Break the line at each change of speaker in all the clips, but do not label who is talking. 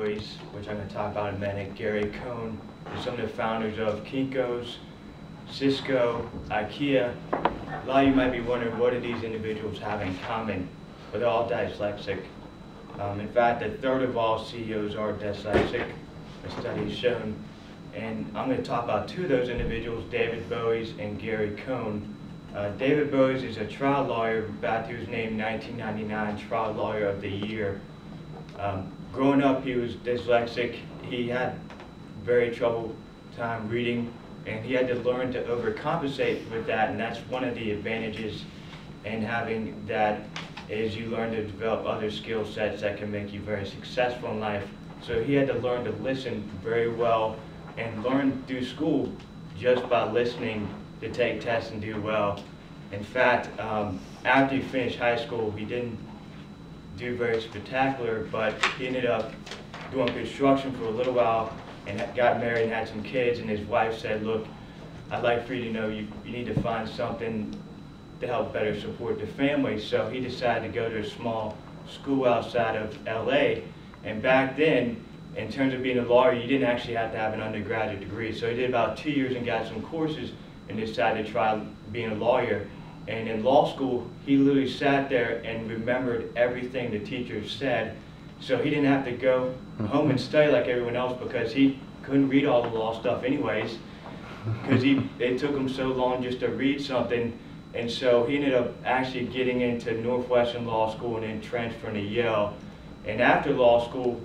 Bowies, which I'm going to talk about in a minute, Gary Cohn, and some of the founders of Kinko's, Cisco, IKEA. A lot of you might be wondering, what do these individuals have in common? Well, they're all dyslexic. In fact, a third of all CEOs are dyslexic, a study has shown. And I'm going to talk about two of those individuals, David Bowies and Gary Cohn. David Bowies is a trial lawyer. In fact, he was named 1999 Trial Lawyer of the Year. Growing up, he was dyslexic. He had very trouble time reading, and he had to learn to overcompensate with that, and that's one of the advantages in having that is you learn to develop other skill sets that can make you very successful in life. So he had to learn to listen very well and learn through school just by listening to take tests and do well. In fact, after he finished high school, he didn't do very spectacular, but he ended up doing construction for a little while and got married and had some kids, and his wife said, look, I'd like for you to know you need to find something to help better support the family. So he decided to go to a small school outside of LA, and back then, in terms of being a lawyer, you didn't actually have to have an undergraduate degree. So he did about 2 years and got some courses and decided to try being a lawyer. And in law school, he literally sat there and remembered everything the teachers said. So he didn't have to go home and study like everyone else, because he couldn't read all the law stuff anyways, because it took him so long just to read something. And so he ended up actually getting into Northwestern Law School and then transferring to Yale. And after law school,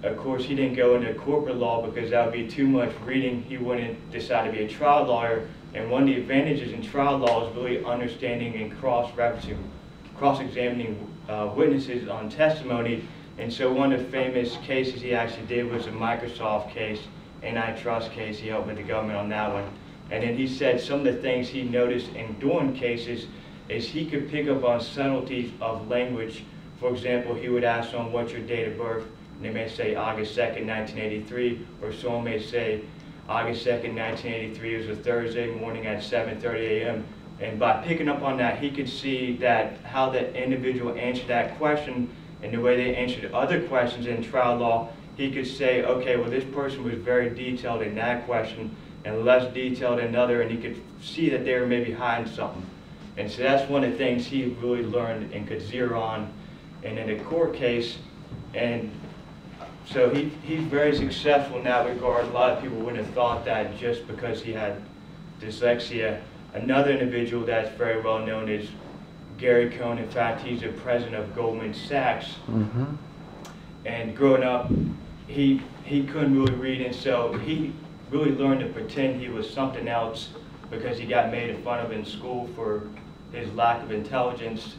of course, he didn't go into corporate law because that would be too much reading. He went and decided to be a trial lawyer. And one of the advantages in trial law is really understanding and cross-examining witnesses on testimony. And so one of the famous cases he actually did was a Microsoft case, antitrust case. He helped with the government on that one. And then he said some of the things he noticed in doing cases is he could pick up on subtleties of language. For example, he would ask someone, what's your date of birth? And they may say August 2nd, 1983, or someone may say August 2nd, 1983 was a Thursday morning at 7:30 a.m. And by picking up on that, he could see that how that individual answered that question and the way they answered other questions in trial law. He could say, okay, well, this person was very detailed in that question and less detailed in another, and he could see that they were maybe hiding something. And so that's one of the things he really learned and could zero on. And in a court case, and so he's very successful in that regard. A lot of people wouldn't have thought that just because he had dyslexia. Another individual that's very well known is Gary Cohn. In fact, he's the president of Goldman Sachs. Mm-hmm. And growing up, he couldn't really read, and so he really learned to pretend he was something else because he got made fun of in school for his lack of intelligence.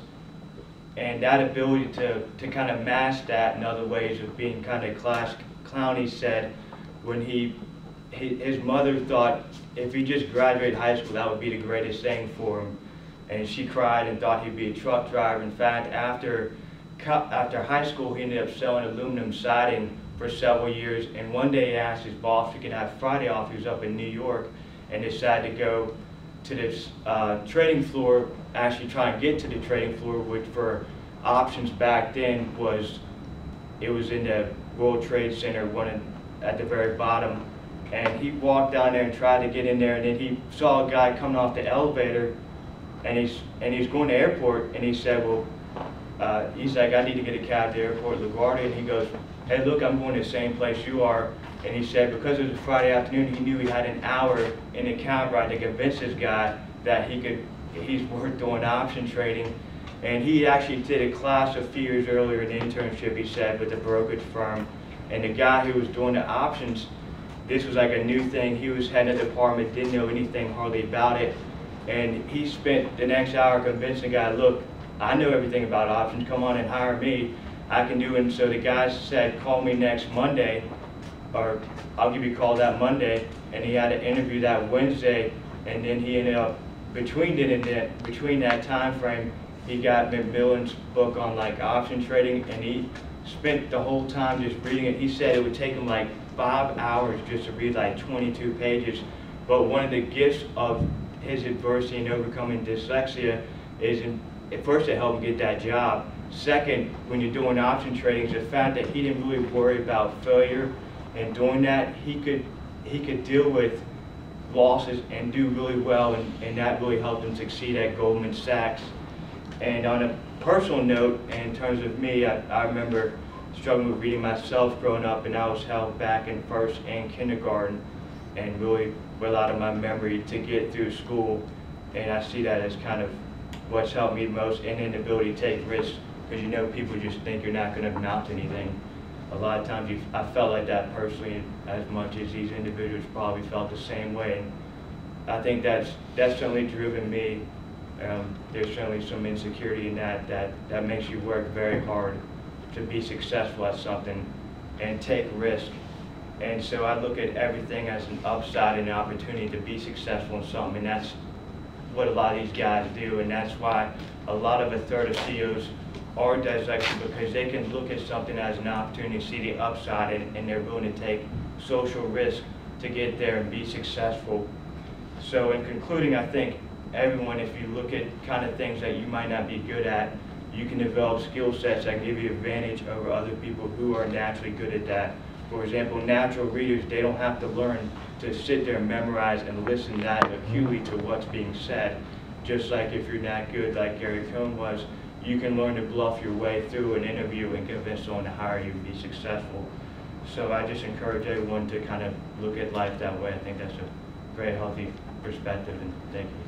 And that ability to kind of mask that in other ways of being kind of class clown, he said, when his mother thought if he just graduated high school, that would be the greatest thing for him. And she cried and thought he'd be a truck driver. In fact, after high school, he ended up selling aluminum siding for several years. And one day he asked his boss if he could have Friday off. He was up in New York and decided to go to this trading floor, actually try and get to the trading floor, which for options back then it was in the World Trade Center, at the very bottom. And he walked down there and tried to get in there, and then he saw a guy coming off the elevator, and he's going to the airport, and he said, well, he's like, I need to get a cab to the airport, LaGuardia, and he goes, hey, look, I'm going to the same place you are. And he said because it was a Friday afternoon, he knew he had an hour in a cab ride to convince this guy that he's worth doing option trading. And he actually did a class a few years earlier, an internship, he said, with a brokerage firm. And the guy who was doing the options, this was like a new thing. He was head of the department, didn't know anything hardly about it. And he spent the next hour convincing the guy, look, I know everything about options, come on and hire me. I can do it. And so the guy said, call me next Monday, or I'll give you a call that Monday. And he had an interview that Wednesday, and then he ended up, between that time frame, he got McMillan's book on like option trading, and he spent the whole time just reading it. He said it would take him like 5 hours just to read like 22 pages. But one of the gifts of his adversity and overcoming dyslexia is, at first, it helped him get that job. Second, when you're doing option trading, is the fact that he didn't really worry about failure, and doing that, he could deal with losses and do really well, and that really helped him succeed at Goldman Sachs. And on a personal note, in terms of me, I remember struggling with reading myself growing up, and I was held back in first and kindergarten, and really well out of my memory to get through school. And I see that as kind of what's helped me most, and then the ability to take risks, because you know people just think you're not going to amount to anything. A lot of times I felt like that personally, as much as these individuals probably felt the same way. And I think that's certainly driven me. There's certainly some insecurity in that makes you work very hard to be successful at something and take risk. And so I look at everything as an upside and an opportunity to be successful in something, and that's what a lot of these guys do, and that's why a lot of a third of CEOs are dyslexic, because they can look at something as an opportunity, see the upside, and they're willing to take social risk to get there and be successful. So in concluding, I think everyone, if you look at kind of things that you might not be good at, you can develop skill sets that give you advantage over other people who are naturally good at that. For example, natural readers, they don't have to learn to sit there and memorize and listen that acutely to what's being said. Just like if you're not good, like Gary Cohn was, you can learn to bluff your way through an interview and convince someone to hire you and be successful. So I just encourage everyone to kind of look at life that way. I think that's a very healthy perspective, and thank you.